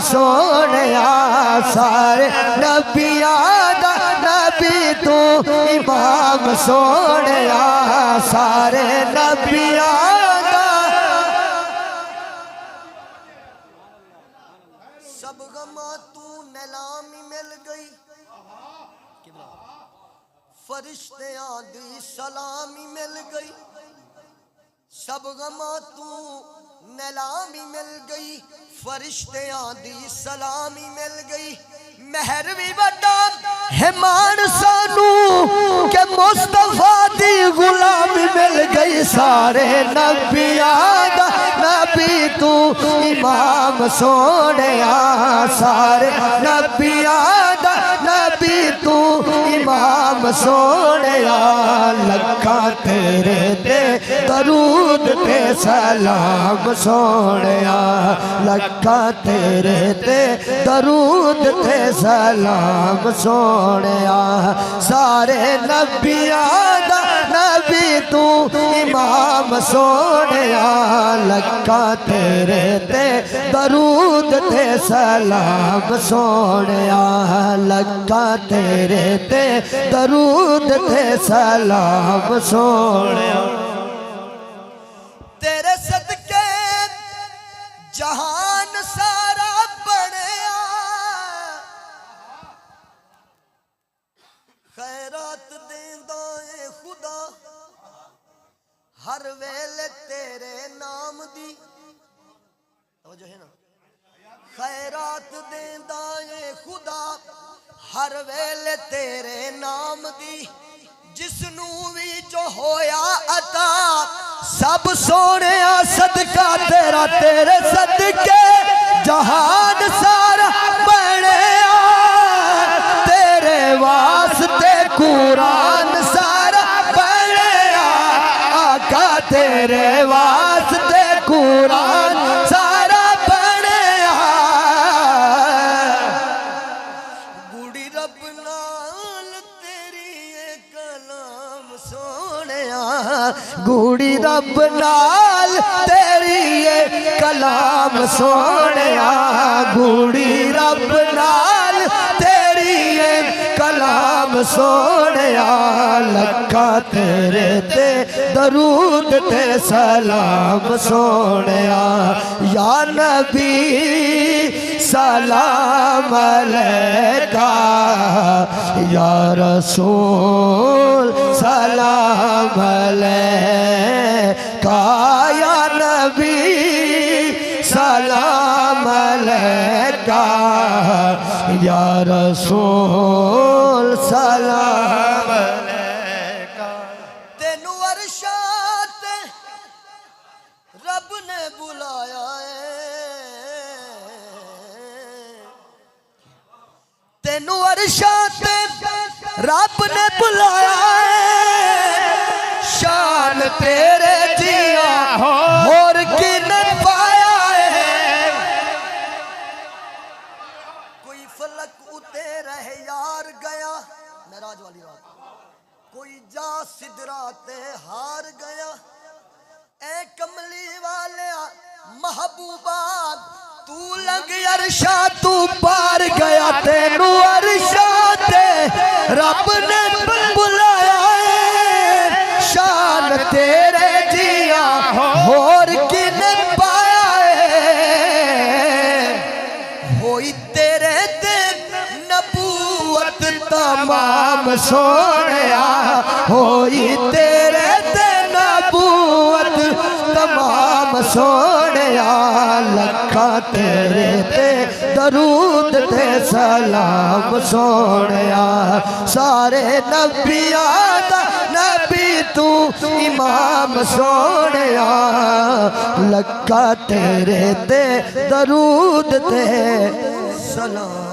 सोने सारे नबियां दा नबी तू इमाम सोने सारे नबियां दा। सब गमा तू नीलामी मिल गई फरिश्तियां दी सलामी मिल गई। सब गमा तू नीलामी मिल गई फरिश्तियां दी सलामी मिल गई। महर भी बड़ा हिमान सानू के मुस्तफा दी गुलामी मिल गई। सारे नबियां दा नबी तू इमाम सोने सारे नबियां दा नबी तू इमाम सोने लखा तेरे ते दरूद ते सलाम सोने लखा तेरे ते दरूद ते सलाम सोने सारे नबियां दा नबी तू इमाम सोने लखा तेरे ते दरूद ते सलाम सोने लखा तेरे ते दरूद ते सलाम सोने। तेरे सदके जहान सारा बनया खैरात देंदा ए खुदा हर वेले तेरे नाम दी। जो है ना खैरात देंदा ए खुदा हर वेले तेरे नाम दी। जिसनू भी जो होया अता सब सोने सदका तेरा तेरे सदके जहान सारा बनया तेरे वास्ते कुरान सारा बनया आका तेरे वास्ते कुरान सारा बनया। गुड़ी रब नाल तेरी कलाम सोनिया गुड़ी रब नाल तेरी कलाम सोनिया गुड़ी रब नाल तेरी कलाम सोनिया लखा तेरे ते दरूद ते सलाम सोनिया। या नबी सलाम अलैका या रसूल सलाम अलैका या नबी सलाम अलैका या रसूल सलाम अलैका। तेनू अरशात रब ने बुलाया है तेनू अरशात रब ने बुलाया है शान तेरे जिया और किन्नत पाया है। कोई फलक उते रह यार गया मेराज वाली रात कोई जा सिदराते हार गया। ए कमली वाले महबूबा तू लग अरशा तू पार गया। तेनू अरशा ते रब ने बुलाया है शान तेरे जिया और किन्ने पाया है। होई तेरे ते नबूवत तमाम सोनिया होई तेरे ते नबूवत तमाम सोनिया लखा तेरे ते दरूद ते सलाम सोनिया। सारे नबियां दा नबी तू इमाम सोनिया लखा तेरे ते दरूद ते सलाम।